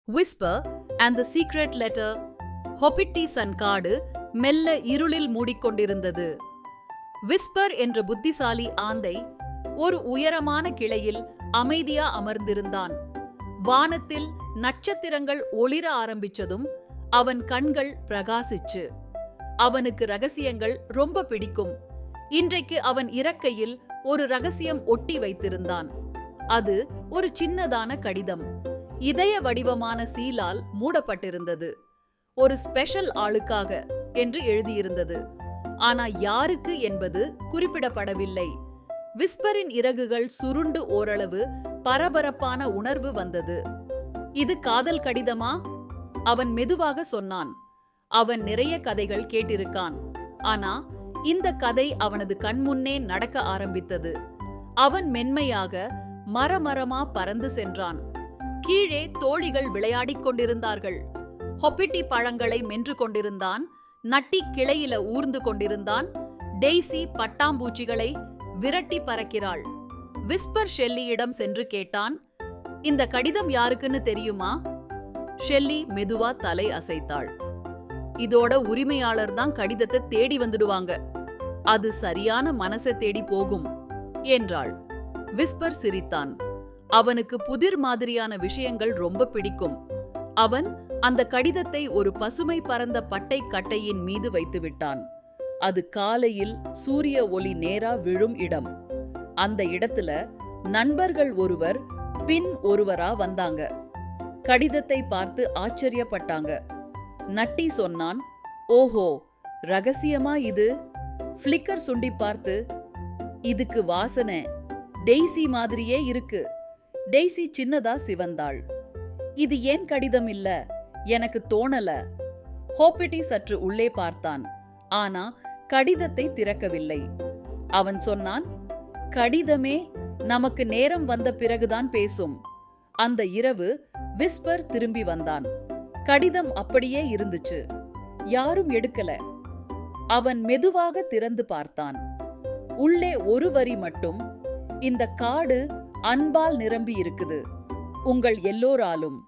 Whisper and the secret letter. ஹொபிட்டிசன் காடு மெல்ல இருளில் மூடிக்கொண்டிருந்தது. விஸ்பர் என்ற புத்திசாலி ஆந்தை ஒரு உயரமான கிளையில் அமைதியா அமர்ந்திருந்தான். வானத்தில் நட்சத்திரங்கள் ஒளிர ஆரம்பிச்சதும் அவன் கண்கள் பிரகாசிச்சு. அவனுக்கு ரகசியங்கள் ரொம்ப பிடிக்கும். இன்றைக்கு அவன் இறக்கையில் ஒரு ரகசியம் ஒட்டி வைத்திருந்தான். அது ஒரு சின்னதான கடிதம். இதய வடிவமான சீலால் மூடப்பட்டிருந்தது. ஒரு ஸ்பெஷல் ஆளுக்காக என்று எழுதியிருந்தது. ஆனா யாருக்கு என்பது குறிப்பிடப்படவில்லை. விஸ்பரின் இறகுகள் சுருண்டு ஓரளவு பரபரப்பான உணர்வு வந்தது. இது காதல் கடிதமா? அவன் மெதுவாக சொன்னான். அவன் நிறைய கதைகள் கேட்டிருக்கான். ஆனா இந்த கதை அவனது கண்முன்னே நடக்க ஆரம்பித்தது. அவன் மென்மையாக மரமரமா பறந்து சென்றான். கீழே தோழிகள் விளையாடிக் கொண்டிருந்தார்கள். ஹொபிட்டி பழங்களை மென்று கொண்டிருந்தான். நட்டி கிளையில ஊர்ந்து கொண்டிருந்தான். டெய்சி பட்டாம்பூச்சிகளை விரட்டி பறக்கிறாள். விஸ்பர் ஷெல்லியிடம் சென்று கேட்டான், இந்த கடிதம் யாருக்குன்னு தெரியுமா? ஷெல்லி மெதுவா தலை அசைத்தாள். இதோட உரிமையாளர் தான் கடிதத்தை தேடி வந்துடுவாங்க. அது சரியான மனசை தேடி போகும் என்றாள். விஸ்பர் சிரித்தான். அவனுக்கு புதிர் மாதிரியான விஷயங்கள் ரொம்ப பிடிக்கும். அவன் அந்த கடிதத்தை ஒரு பசுமை பறந்த பட்டை கட்டையின் மீது வைத்து விட்டான். அது காலையில் சூரிய ஒளி நேரா விழும் இடம். அந்த இடத்துல நண்பர்கள் ஒருவர் பின் ஒருவரா வந்தாங்க. கடிதத்தை பார்த்து ஆச்சரியப்பட்டாங்க. நட்டி சொன்னான், ஓஹோ, ரகசியமா இது? ஃபிளிக்கர் சுண்டி பார்த்து, இதுக்கு வாசனை டெய்சி மாதிரியே இருக்கு. டெய்சி சின்னதா சிவந்தாள். இது ஏன் கடிதம் இல்ல? எனக்கு தோணல. ஹோபிட்டி சற்று உள்ளே பார்த்தான். ஆனா கடிதத்தை திறக்கவில்லை. அவன் சொன்னான், கடிதமே நமக்கு நேரம் வந்த பிறகுதான் பேசும். அந்த இரவு விஸ்பர் திரும்பி வந்தான். கடிதம் அப்படியே இருந்துச்சு. யாரும் எடுக்கல. அவன் மெதுவாக திறந்து பார்த்தான். உள்ளே ஒரு வரி மட்டும், இந்த காடு அன்பால் நிரம்பி இருக்குது, உங்கள் எல்லோராலும்.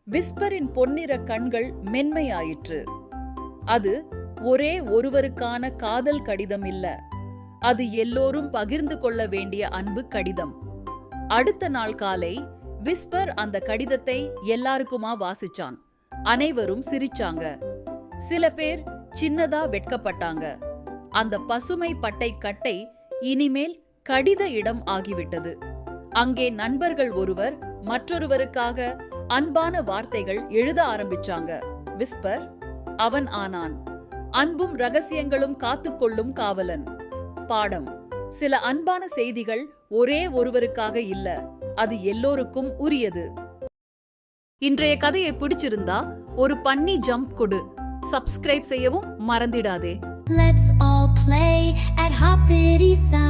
விஸ்பரின் பொன்னிற கண்கள் மென்மையாயிற்று. அது ஒரே ஒருவருக்கான காதல் கடிதம் இல்ல. அது எல்லோரும் பகிர்ந்து கொள்ள வேண்டிய அன்பு கடிதம். அடுத்த நாள் காலை விஸ்பர் அந்த கடிதத்தை எல்லாருக்குமா வாசிச்சான். அனைவரும் சிரிச்சாங்க. சில பேர் சின்னதா வெட்கப்பட்டாங்க. அந்த பசுமை பட்டை கட்டை இனிமேல் கடித இடம் ஆகிவிட்டது. அங்கே நண்பர்கள் ஒருவர் மற்றொருவருக்காக அன்பான வார்த்தைகள் எழுத ஆரம்பிச்சாங்க. விஸ்பர் அவன் ஆனான். அன்பும் ரகசியங்களும் காத்துக்கொள்ளும் காவலன். பாடம்: சில அன்பான செய்திகள் ஒரே ஒருவருக்காக இல்ல, அது எல்லோருக்கும் உரியது. இன்றைய கதையை பிடிச்சிருந்தா ஒரு பன்னி ஜம்ப் கொடு. சப்ஸ்கிரைப் செய்யவும் மறந்திடாதே. Let's all play at Hoppity Sound.